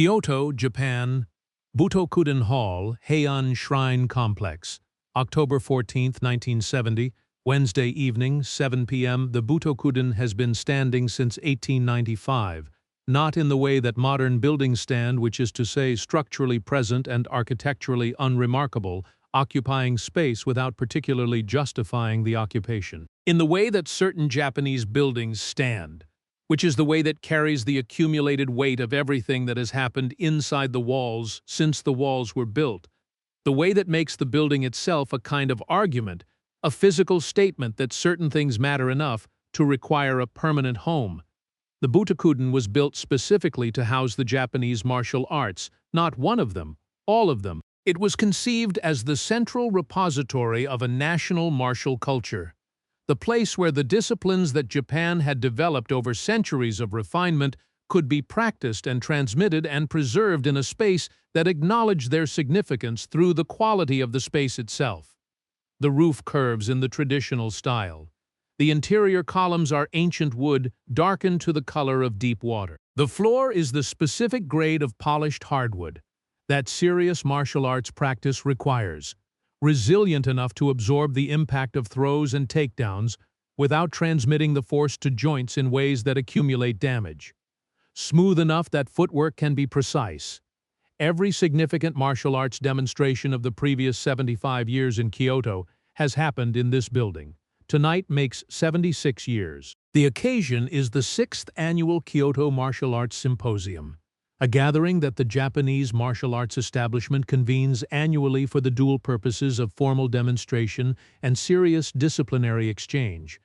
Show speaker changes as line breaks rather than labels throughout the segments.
Kyoto, Japan, Butokuden Hall, Heian Shrine Complex, October 14, 1970, Wednesday evening, 7 p.m. The Butokuden has been standing since 1895, not in the way that modern buildings stand, which is to say structurally present and architecturally unremarkable, occupying space without particularly justifying the occupation. In the way that certain Japanese buildings stand, which is the way that carries the accumulated weight of everything that has happened inside the walls since the walls were built, the way that makes the building itself a kind of argument, a physical statement that certain things matter enough to require a permanent home. The Butokuden was built specifically to house the Japanese martial arts, not one of them, all of them. It was conceived as the central repository of a national martial culture, the place where the disciplines that Japan had developed over centuries of refinement could be practiced and transmitted and preserved in a space that acknowledged their significance through the quality of the space itself. The roof curves in the traditional style. The interior columns are ancient wood, darkened to the color of deep water. The floor is the specific grade of polished hardwood that serious martial arts practice requires, resilient enough to absorb the impact of throws and takedowns without transmitting the force to joints in ways that accumulate damage. Smooth enough that footwork can be precise. Every significant martial arts demonstration of the previous 75 years in Kyoto has happened in this building. Tonight makes 76 years. The occasion is the 6th annual Kyoto Martial Arts Symposium, a gathering that the Japanese martial arts establishment convenes annually for the dual purposes of formal demonstration and serious disciplinary exchange,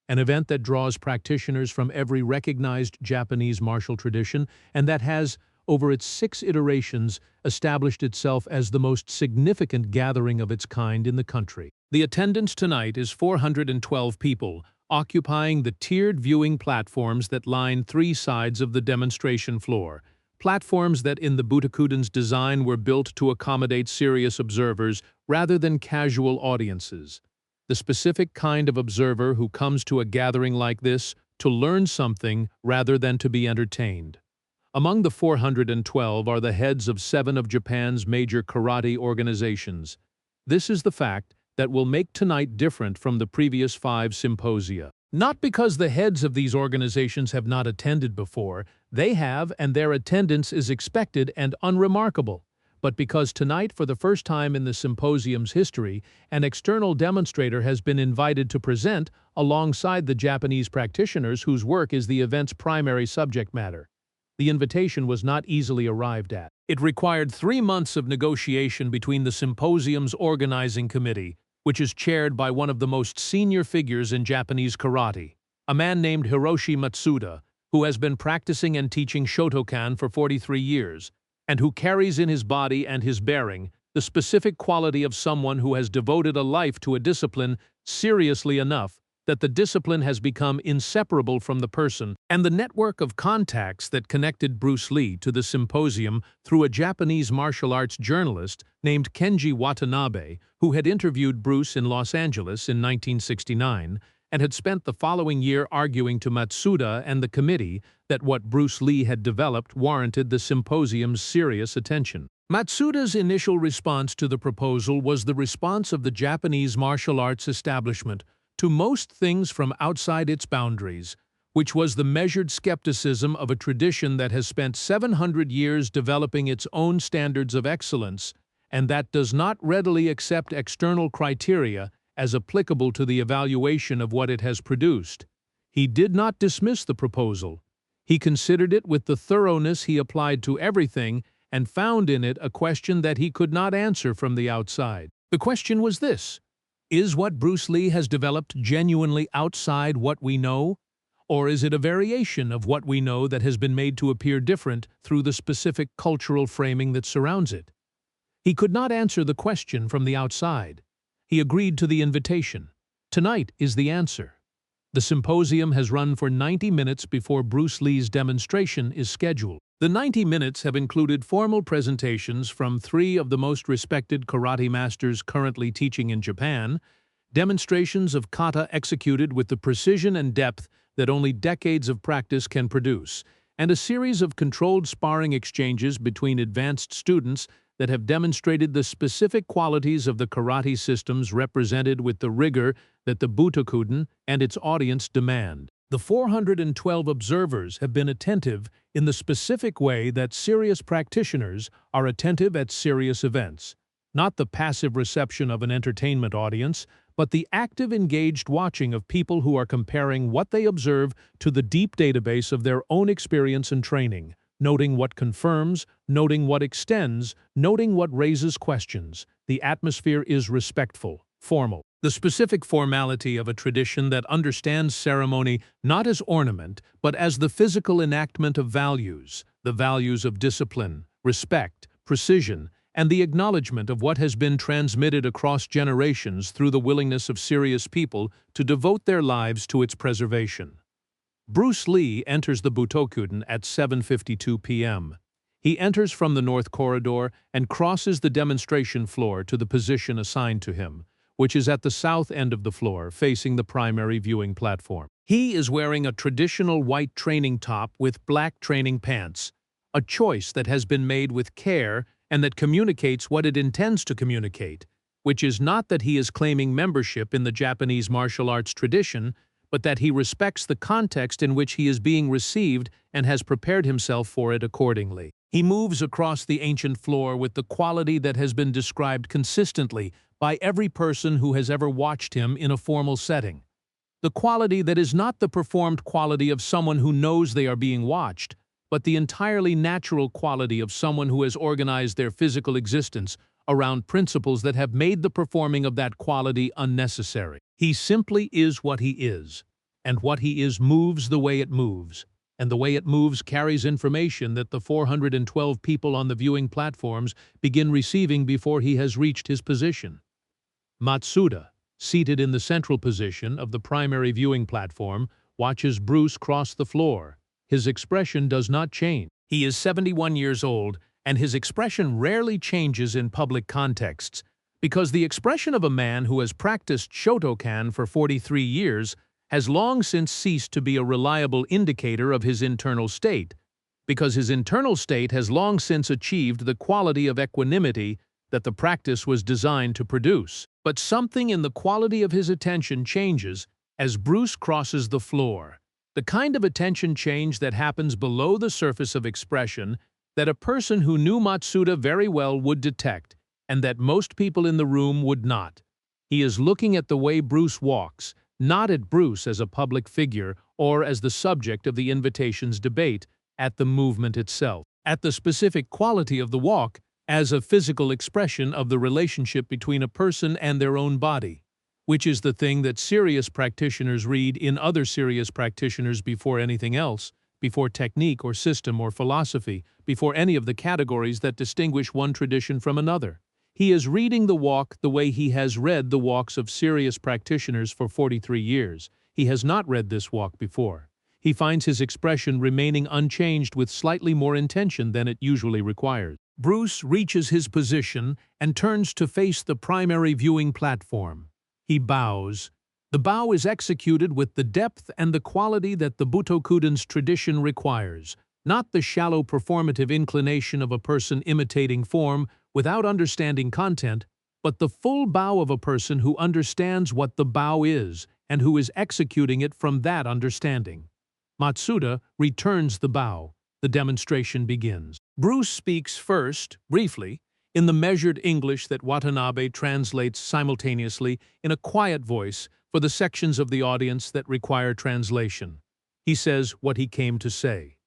an event that draws practitioners from every recognized Japanese martial tradition and that has, over its 6 iterations, established itself as the most significant gathering of its kind in the country. The attendance tonight is 412 people, occupying the tiered viewing platforms that line 3 sides of the demonstration floor, platforms that in the Butokuden's design were built to accommodate serious observers rather than casual audiences. The specific kind of observer who comes to a gathering like this to learn something rather than to be entertained. Among the 412 are the heads of 7 of Japan's major karate organizations. This is the fact that will make tonight different from the previous 5 symposia. Not because the heads of these organizations have not attended before, they have, and their attendance is expected and unremarkable, but because tonight, for the first time in the symposium's history, an external demonstrator has been invited to present alongside the Japanese practitioners whose work is the event's primary subject matter. The invitation was not easily arrived at. It required 3 months of negotiation between the symposium's organizing committee, which is chaired by one of the most senior figures in Japanese karate, a man named Hiroshi Matsuda, who has been practicing and teaching Shotokan for 43 years, and who carries in his body and his bearing the specific quality of someone who has devoted a life to a discipline seriously enough that the discipline has become inseparable from the person, and the network of contacts that connected Bruce Lee to the symposium through a Japanese martial arts journalist named Kenji Watanabe, who had interviewed Bruce in Los Angeles in 1969 and had spent the following year arguing to Matsuda and the committee that what Bruce Lee had developed warranted the symposium's serious attention. Matsuda's initial response to the proposal was the response of the Japanese martial arts establishment to most things from outside its boundaries, which was the measured skepticism of a tradition that has spent 700 years developing its own standards of excellence and that does not readily accept external criteria as applicable to the evaluation of what it has produced. He did not dismiss the proposal. He considered it with the thoroughness he applied to everything and found in it a question that he could not answer from the outside. The question was this: is what Bruce Lee has developed genuinely outside what we know, or is it a variation of what we know that has been made to appear different through the specific cultural framing that surrounds it? He could not answer the question from the outside. He agreed to the invitation. Tonight is the answer. The symposium has run for 90 minutes before Bruce Lee's demonstration is scheduled. The 90 minutes have included formal presentations from 3 of the most respected karate masters currently teaching in Japan, demonstrations of kata executed with the precision and depth that only decades of practice can produce, and a series of controlled sparring exchanges between advanced students that have demonstrated the specific qualities of the karate systems represented with the rigor that the Butokuden and its audience demand. The 412 observers have been attentive in the specific way that serious practitioners are attentive at serious events. Not the passive reception of an entertainment audience, but the active engaged watching of people who are comparing what they observe to the deep database of their own experience and training, noting what confirms, noting what extends, noting what raises questions. The atmosphere is respectful, formal. The specific formality of a tradition that understands ceremony not as ornament, but as the physical enactment of values, the values of discipline, respect, precision, and the acknowledgement of what has been transmitted across generations through the willingness of serious people to devote their lives to its preservation. Bruce Lee enters the Butokuden at 7:52 p.m. He enters from the North Corridor and crosses the demonstration floor to the position assigned to him, which is at the south end of the floor, facing the primary viewing platform. He is wearing a traditional white training top with black training pants, a choice that has been made with care and that communicates what it intends to communicate, which is not that he is claiming membership in the Japanese martial arts tradition, but that he respects the context in which he is being received and has prepared himself for it accordingly. He moves across the ancient floor with the quality that has been described consistently by every person who has ever watched him in a formal setting. The quality that is not the performed quality of someone who knows they are being watched, but the entirely natural quality of someone who has organized their physical existence around principles that have made the performing of that quality unnecessary. He simply is what he is, and what he is moves the way it moves, and the way it moves carries information that the 412 people on the viewing platforms begin receiving before he has reached his position. Matsuda, seated in the central position of the primary viewing platform, watches Bruce cross the floor. His expression does not change. He is 71 years old, and his expression rarely changes in public contexts, because the expression of a man who has practiced Shotokan for 43 years has long since ceased to be a reliable indicator of his internal state, because his internal state has long since achieved the quality of equanimity that the practice was designed to produce. But something in the quality of his attention changes as Bruce crosses the floor. The kind of attention change that happens below the surface of expression that a person who knew Matsuda very well would detect, and that most people in the room would not. He is looking at the way Bruce walks, not at Bruce as a public figure or as the subject of the invitation's debate, at the movement itself, at the specific quality of the walk as a physical expression of the relationship between a person and their own body, which is the thing that serious practitioners read in other serious practitioners before anything else, before technique or system or philosophy, before any of the categories that distinguish one tradition from another. He is reading the walk the way he has read the walks of serious practitioners for 43 years. He has not read this walk before. He finds his expression remaining unchanged with slightly more intention than it usually requires. Bruce reaches his position and turns to face the primary viewing platform. He bows. The bow is executed with the depth and the quality that the Butokuden's tradition requires, not the shallow performative inclination of a person imitating form without understanding content, but the full bow of a person who understands what the bow is and who is executing it from that understanding. Matsuda returns the bow. The demonstration begins. Bruce speaks first, briefly, in the measured English that Watanabe translates simultaneously in a quiet voice for the sections of the audience that require translation. He says what he came to say.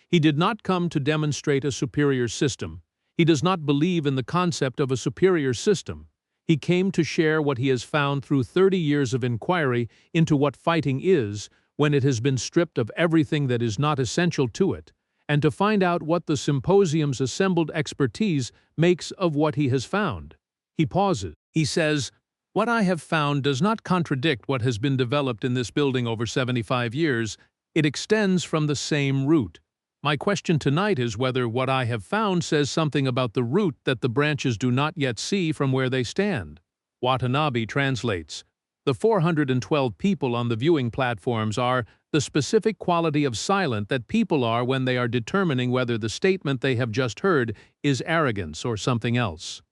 He did not come to demonstrate a superior system. He does not believe in the concept of a superior system. He came to share what he has found through 30 years of inquiry into what fighting is when it has been stripped of everything that is not essential to it, and to find out what the symposium's assembled expertise makes of what he has found. He pauses. He says, "What I have found does not contradict what has been developed in this building over 75 years. It extends from the same root. My question tonight is whether what I have found says something about the root that the branches do not yet see from where they stand." Watanabe translates, The 412 people on the viewing platforms are the specific quality of silent that people are when they are determining whether the statement they have just heard is arrogance or something else.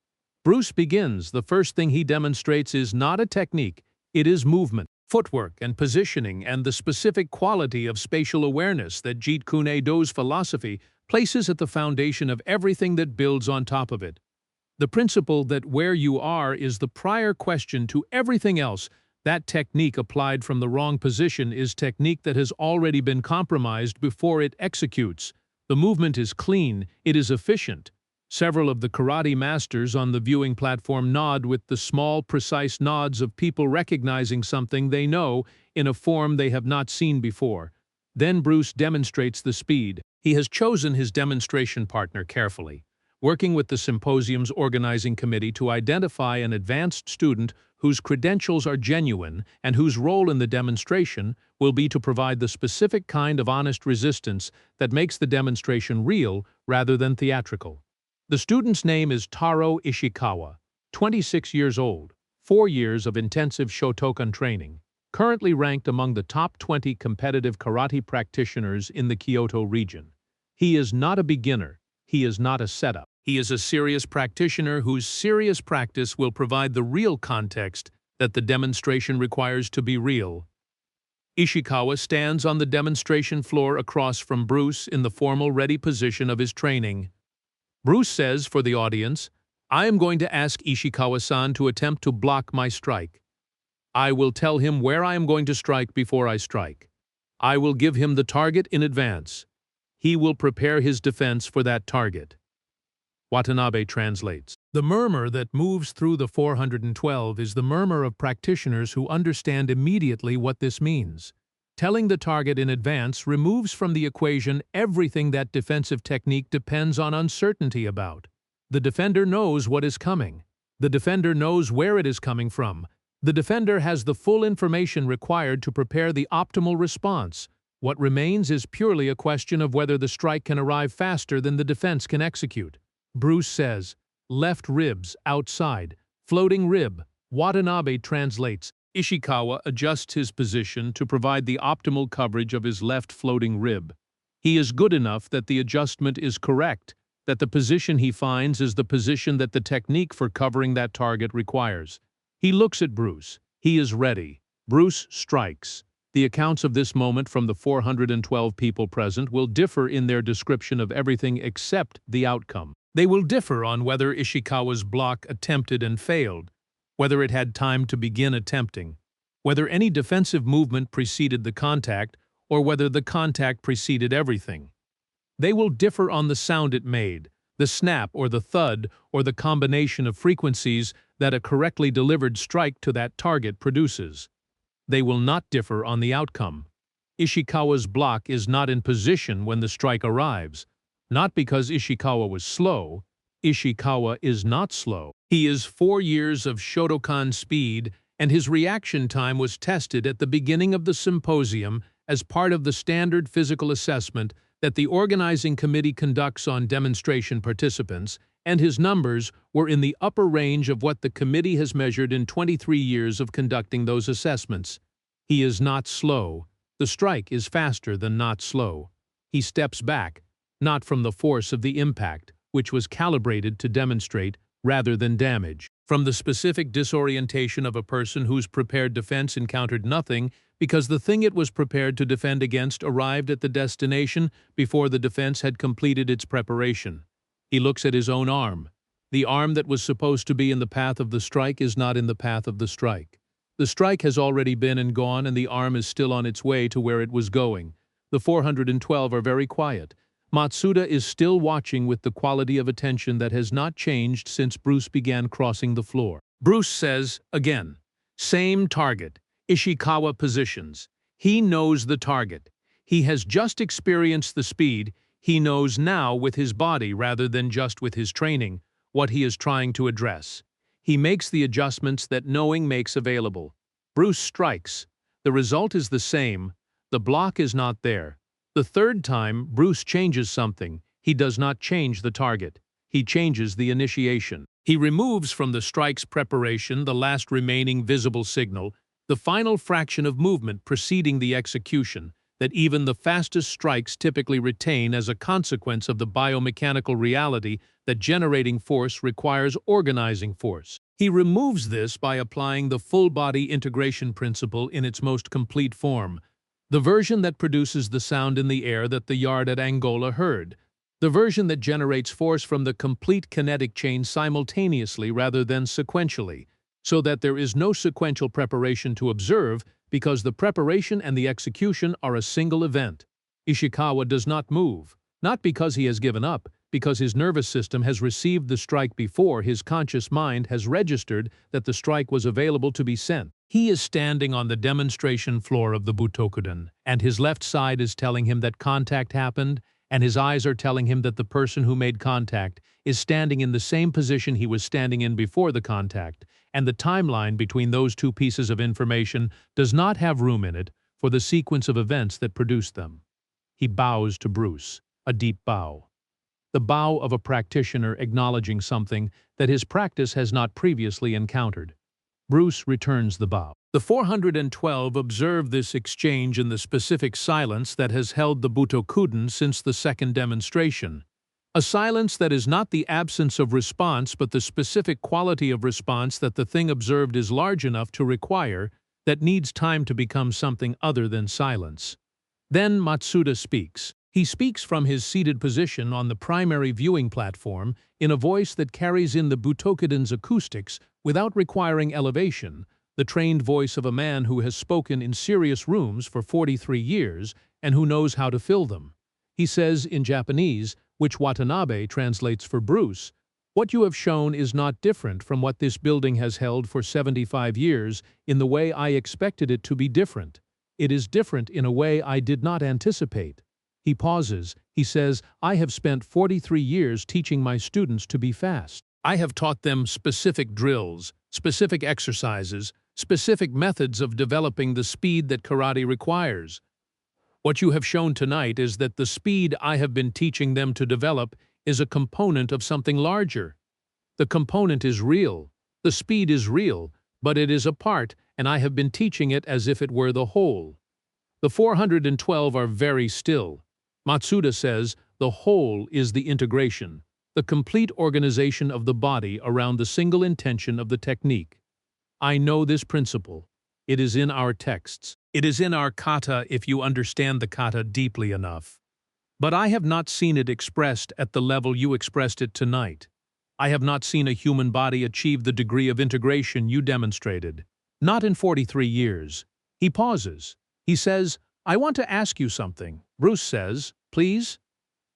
Bruce begins. The first thing he demonstrates is not a technique, it is movement, footwork, and positioning, and the specific quality of spatial awareness that Jeet Kune Do's philosophy places at the foundation of everything that builds on top of it. The principle that where you are is the prior question to everything else. That technique applied from the wrong position is technique that has already been compromised before it executes. The movement is clean, it is efficient. Several of the karate masters on the viewing platform nod with the small, precise nods of people recognizing something they know in a form they have not seen before. Then Bruce demonstrates the speed. He has chosen his demonstration partner carefully, working with the symposium's organizing committee to identify an advanced student whose credentials are genuine and whose role in the demonstration will be to provide the specific kind of honest resistance that makes the demonstration real rather than theatrical. The student's name is Taro Ishikawa, 26 years old, 4 years of intensive Shotokan training, currently ranked among the top 20 competitive karate practitioners in the Kyoto region. He is not a beginner, he is not a setup. He is a serious practitioner whose serious practice will provide the real context that the demonstration requires to be real. Ishikawa stands on the demonstration floor across from Bruce in the formal ready position of his training. Bruce says for the audience, "I am going to ask Ishikawa-san to attempt to block my strike. I will tell him where I am going to strike before I strike. I will give him the target in advance. He will prepare his defense for that target." Watanabe translates. The murmur that moves through the 412 is the murmur of practitioners who understand immediately what this means. Telling the target in advance removes from the equation everything that defensive technique depends on uncertainty about. The defender knows what is coming. The defender knows where it is coming from. The defender has the full information required to prepare the optimal response. What remains is purely a question of whether the strike can arrive faster than the defense can execute. Bruce says, "Left ribs, outside, floating rib." Watanabe translates. Ishikawa adjusts his position to provide the optimal coverage of his left floating rib. He is good enough that the adjustment is correct, that the position he finds is the position that the technique for covering that target requires. He looks at Bruce. He is ready. Bruce strikes. The accounts of this moment from the 412 people present will differ in their description of everything except the outcome. They will differ on whether Ishikawa's block attempted and failed, whether it had time to begin attempting, whether any defensive movement preceded the contact, or whether the contact preceded everything. They will differ on the sound it made, the snap or the thud or the combination of frequencies that a correctly delivered strike to that target produces. They will not differ on the outcome. Ishikawa's block is not in position when the strike arrives, not because Ishikawa was slow. Ishikawa is not slow. He is 4 years of Shotokan speed, and his reaction time was tested at the beginning of the symposium as part of the standard physical assessment that the organizing committee conducts on demonstration participants, and his numbers were in the upper range of what the committee has measured in 23 years of conducting those assessments. He is not slow. The strike is faster than not slow. He steps back, not from the force of the impact, which was calibrated to demonstrate rather than damage. From the specific disorientation of a person whose prepared defense encountered nothing because the thing it was prepared to defend against arrived at the destination before the defense had completed its preparation. He looks at his own arm. The arm that was supposed to be in the path of the strike is not in the path of the strike. The strike has already been and gone, and the arm is still on its way to where it was going. The 412 are very quiet. Matsuda is still watching with the quality of attention that has not changed since Bruce began crossing the floor. Bruce says, again, same target, Ishikawa positions. He knows the target. He has just experienced the speed. He knows now with his body rather than just with his training what he is trying to address. He makes the adjustments that knowing makes available. Bruce strikes. The result is the same. The block is not there. The third time, Bruce changes something. He does not change the target. He changes the initiation. He removes from the strike's preparation the last remaining visible signal, the final fraction of movement preceding the execution, that even the fastest strikes typically retain as a consequence of the biomechanical reality that generating force requires organizing force. He removes this by applying the full-body integration principle in its most complete form, the version that produces the sound in the air that the yard at Angola heard, the version that generates force from the complete kinetic chain simultaneously rather than sequentially, so that there is no sequential preparation to observe because the preparation and the execution are a single event. Ishikawa does not move, not because he has given up, because his nervous system has received the strike before his conscious mind has registered that the strike was available to be sent. He is standing on the demonstration floor of the Butokuden, and his left side is telling him that contact happened, and his eyes are telling him that the person who made contact is standing in the same position he was standing in before the contact, and the timeline between those two pieces of information does not have room in it for the sequence of events that produced them. He bows to Bruce, a deep bow. The bow of a practitioner acknowledging something that his practice has not previously encountered. Bruce returns the bow. The 412 observe this exchange in the specific silence that has held the Butokuden since the second demonstration. A silence that is not the absence of response but the specific quality of response that the thing observed is large enough to require, that needs time to become something other than silence. Then Matsuda speaks. He speaks from his seated position on the primary viewing platform in a voice that carries in the Butokuden's acoustics without requiring elevation, the trained voice of a man who has spoken in serious rooms for 43 years and who knows how to fill them. He says in Japanese, which Watanabe translates for Bruce, "What you have shown is not different from what this building has held for 75 years in the way I expected it to be different. It is different in a way I did not anticipate." He pauses. He says, "I have spent 43 years teaching my students to be fast. I have taught them specific drills, specific exercises, specific methods of developing the speed that karate requires. What you have shown tonight is that the speed I have been teaching them to develop is a component of something larger. The component is real, the speed is real, but it is a part, and I have been teaching it as if it were the whole." The 412 are very still. Matsuda says the whole is the integration, the complete organization of the body around the single intention of the technique. I know this principle. It is in our texts. It is in our kata if you understand the kata deeply enough. But I have not seen it expressed at the level you expressed it tonight. I have not seen a human body achieve the degree of integration you demonstrated. Not in 43 years. He pauses. He says, "I want to ask you something." Bruce says, "Please?"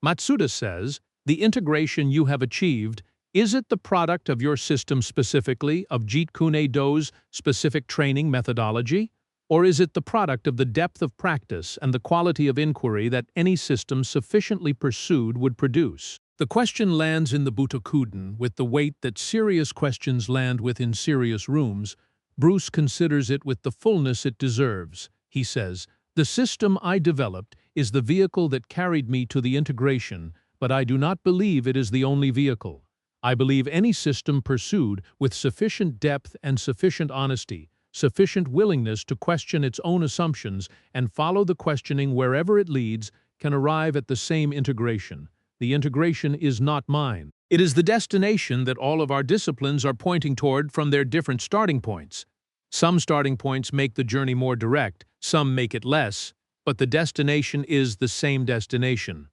Matsuda says, "The integration you have achieved, is it the product of your system specifically, of Jeet Kune Do's specific training methodology? Or is it the product of the depth of practice and the quality of inquiry that any system sufficiently pursued would produce?" The question lands in the Butokuden with the weight that serious questions land with in serious rooms. Bruce considers it with the fullness it deserves. He says, "The system I developed is the vehicle that carried me to the integration, but I do not believe it is the only vehicle. I believe any system pursued with sufficient depth and sufficient honesty, sufficient willingness to question its own assumptions and follow the questioning wherever it leads, can arrive at the same integration. The integration is not mine. It is the destination that all of our disciplines are pointing toward from their different starting points. Some starting points make the journey more direct, some make it less, but the destination is the same destination."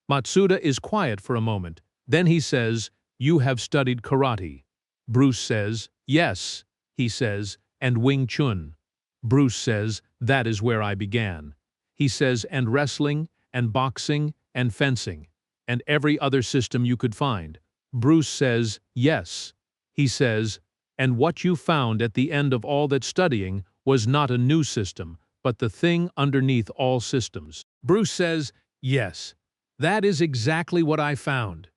Matsuda is quiet for a moment. Then he says, "You have studied karate." Bruce says, "Yes," he says, "and Wing Chun." Bruce says, "That is where I began." He says, "And wrestling, and boxing, and fencing, and every other system you could find." Bruce says, "Yes." He says, "And what you found at the end of all that studying was not a new system, but the thing underneath all systems." Bruce says, "Yes, that is exactly what I found."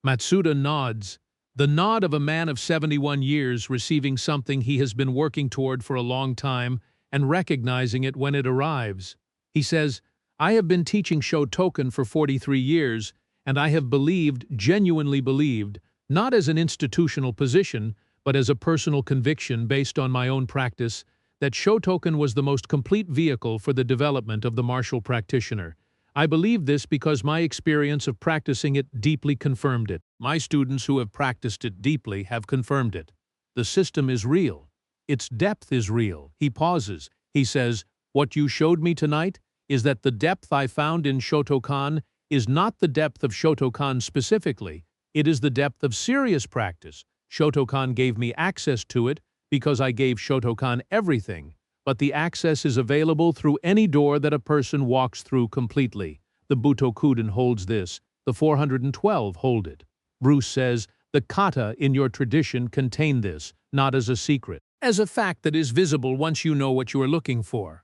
Matsuda nods, the nod of a man of 71 years receiving something he has been working toward for a long time and recognizing it when it arrives. He says, "I have been teaching Shotokan for 43 years, and I have believed, genuinely believed, not as an institutional position, but as a personal conviction based on my own practice, that Shotokan was the most complete vehicle for the development of the martial practitioner. I believe this because my experience of practicing it deeply confirmed it. My students who have practiced it deeply have confirmed it. The system is real. Its depth is real. He pauses. He says, "What you showed me tonight is that the depth I found in Shotokan is not the depth of Shotokan specifically. It is the depth of serious practice. Shotokan gave me access to it because I gave Shotokan everything, but the access is available through any door that a person walks through completely. The Butokuden holds this. The 412 hold it." Bruce says, "The kata in your tradition contain this, not as a secret, as a fact that is visible once you know what you are looking for.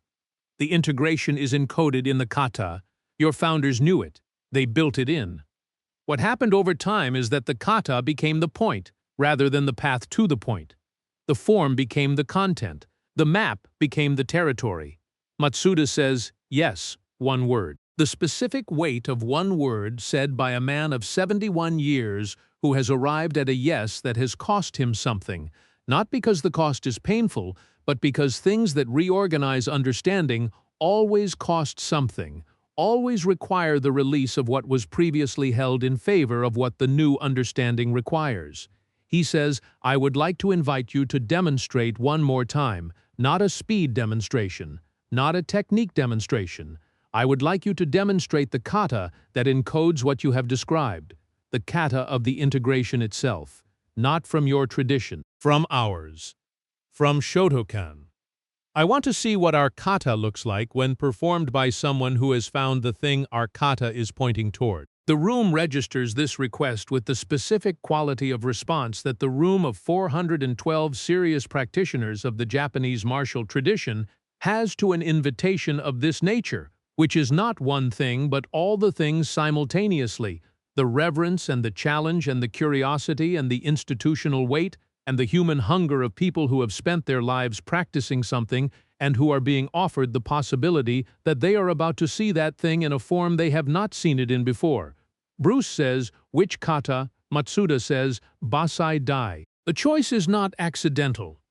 The integration is encoded in the kata. Your founders knew it. They built it in. What happened over time is that the kata became the point, rather than the path to the point. The form became the content. The map became the territory." Matsuda says, "Yes, one word. The specific weight of one word said by a man of 71 years who has arrived at a yes that has cost him something, not because the cost is painful, but because things that reorganize understanding always cost something, always require the release of what was previously held in favor of what the new understanding requires." He says, "I would like to invite you to demonstrate one more time, not a speed demonstration, not a technique demonstration. I would like you to demonstrate the kata that encodes what you have described, the kata of the integration itself, not from your tradition, from ours, from Shotokan. I want to see what our kata looks like when performed by someone who has found the thing our kata is pointing toward." The room registers this request with the specific quality of response that the room of 412 serious practitioners of the Japanese martial tradition has to an invitation of this nature, which is not one thing but all the things simultaneously, the reverence and the challenge and the curiosity and the institutional weight and the human hunger of people who have spent their lives practicing something and who are being offered the possibility that they are about to see that thing in a form they have not seen it in before. Bruce says, "Which kata?" Matsuda says, "Basai Dai." The choice is not accidental.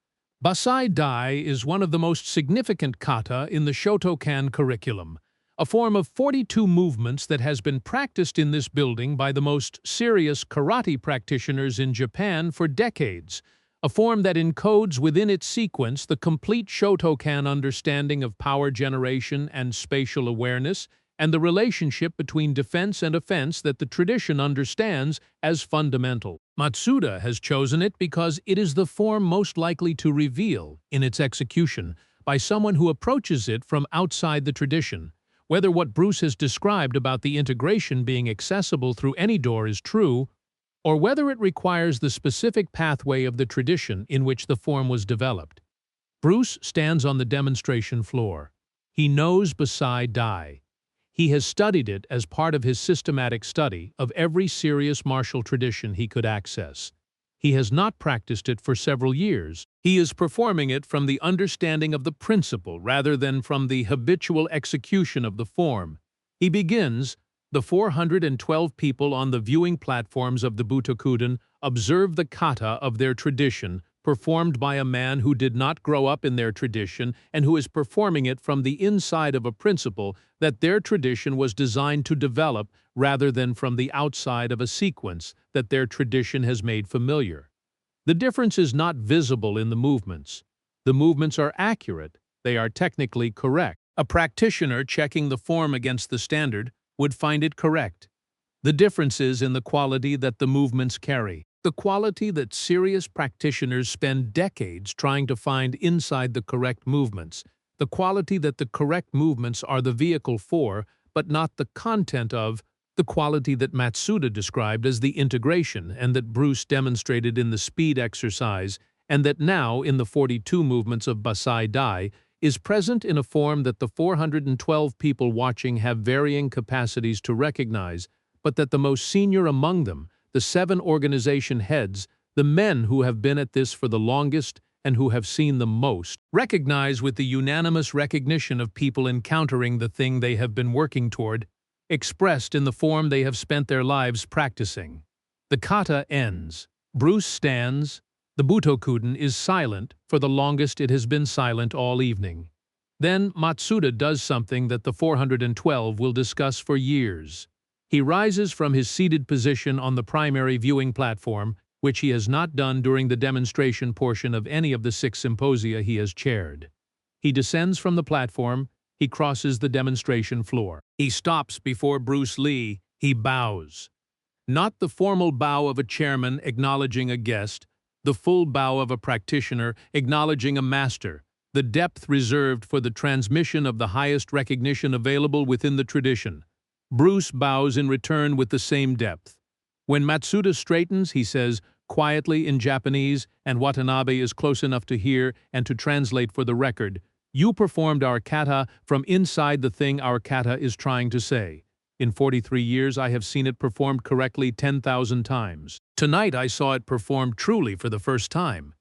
Basai Dai is one of the most significant kata in the Shotokan curriculum, a form of 42 movements that has been practiced in this building by the most serious karate practitioners in Japan for decades, a form that encodes within its sequence the complete Shotokan understanding of power generation and spatial awareness, and the relationship between defense and offense that the tradition understands as fundamental. Matsuda has chosen it because it is the form most likely to reveal, in its execution, by someone who approaches it from outside the tradition, whether what Bruce has described about the integration being accessible through any door is true, or whether it requires the specific pathway of the tradition in which the form was developed. Bruce stands on the demonstration floor. He knows Basai Dai. He has studied it as part of his systematic study of every serious martial tradition he could access. He has not practiced it for several years. He is performing it from the understanding of the principle rather than from the habitual execution of the form. He begins, "The 412 people on the viewing platforms of the Butokuden observe the kata of their tradition, performed by a man who did not grow up in their tradition and who is performing it from the inside of a principle that their tradition was designed to develop rather than from the outside of a sequence that their tradition has made familiar. The difference is not visible in the movements. The movements are accurate, they are technically correct. A practitioner checking the form against the standard would find it correct. The difference is in the quality that the movements carry. The quality that serious practitioners spend decades trying to find inside the correct movements, the quality that the correct movements are the vehicle for, but not the content of, the quality that Matsuda described as the integration and that Bruce demonstrated in the speed exercise and that now, in the 42 movements of Basai Dai, is present in a form that the 412 people watching have varying capacities to recognize, but that the most senior among them, the 7 organization heads, the men who have been at this for the longest and who have seen the most, recognize with the unanimous recognition of people encountering the thing they have been working toward, expressed in the form they have spent their lives practicing. The kata ends. Bruce stands. The Butokuden is silent for the longest it has been silent all evening. Then Matsuda does something that the 412 will discuss for years. He rises from his seated position on the primary viewing platform, which he has not done during the demonstration portion of any of the 6 symposia he has chaired. He descends from the platform, he crosses the demonstration floor. He stops before Bruce Lee, he bows. Not the formal bow of a chairman acknowledging a guest, the full bow of a practitioner acknowledging a master, the depth reserved for the transmission of the highest recognition available within the tradition. Bruce bows in return with the same depth. When Matsuda straightens, he says, quietly in Japanese, and Watanabe is close enough to hear and to translate for the record, "You performed our kata from inside the thing our kata is trying to say. In 43 years I have seen it performed correctly 10,000 times. Tonight I saw it performed truly for the first time."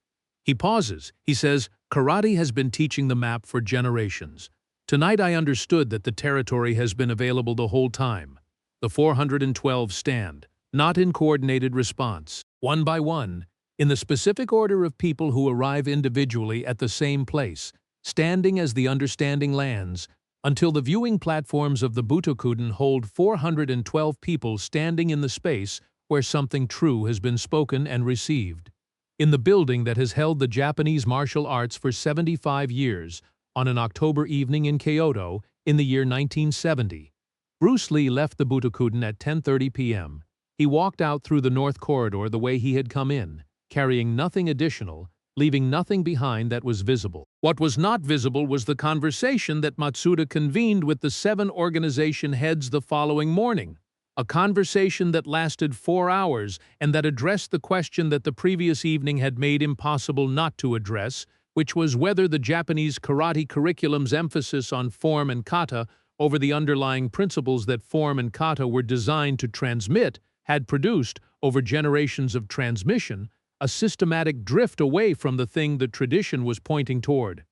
He pauses. He says, "Karate has been teaching the map for generations. Tonight I understood that the territory has been available the whole time." The 412 stand, not in coordinated response, one by one, in the specific order of people who arrive individually at the same place, standing as the understanding lands, until the viewing platforms of the Butokuden hold 412 people standing in the space where something true has been spoken and received. In the building that has held the Japanese martial arts for 75 years, on an October evening in Kyoto in the year 1970, Bruce Lee left the Butokuden at 10:30 p.m. He walked out through the north corridor the way he had come in, carrying nothing additional, leaving nothing behind that was visible. What was not visible was the conversation that Matsuda convened with the 7 organization heads the following morning, a conversation that lasted 4 hours and that addressed the question that the previous evening had made impossible not to address, which was whether the Japanese karate curriculum's emphasis on form and kata over the underlying principles that form and kata were designed to transmit had produced, over generations of transmission, a systematic drift away from the thing the tradition was pointing toward.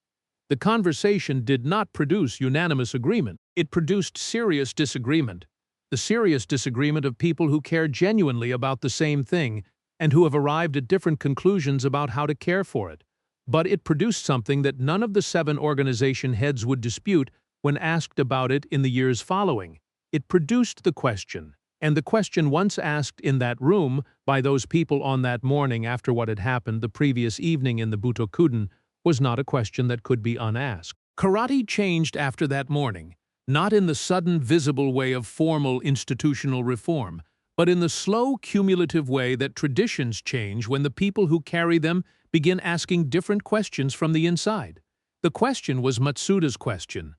The conversation did not produce unanimous agreement. It produced serious disagreement. The serious disagreement of people who care genuinely about the same thing and who have arrived at different conclusions about how to care for it. But it produced something that none of the 7 organization heads would dispute when asked about it in the years following. It produced the question. And the question once asked in that room by those people on that morning after what had happened the previous evening in the Butokuden was not a question that could be unasked. Karate changed after that morning, not in the sudden visible way of formal institutional reform, but in the slow cumulative way that traditions change when the people who carry them begin asking different questions from the inside. The question was Matsuda's question.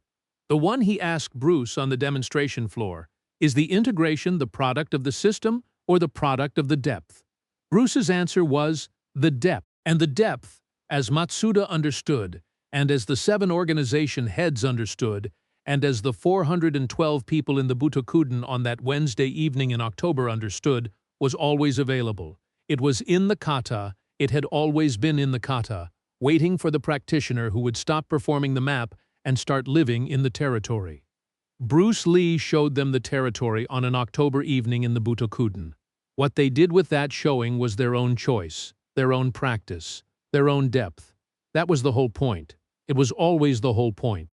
The one he asked Bruce on the demonstration floor. Is the integration the product of the system or the product of the depth? Bruce's answer was the depth. And the depth, as Matsuda understood, and as the 7 organization heads understood, and as the 412 people in the Butokuden on that Wednesday evening in October understood, was always available. It was in the kata, it had always been in the kata, waiting for the practitioner who would stop performing the map and start living in the territory. Bruce Lee showed them the territory on an October evening in the Butokuden. What they did with that showing was their own choice, their own practice, their own depth. That was the whole point. It was always the whole point.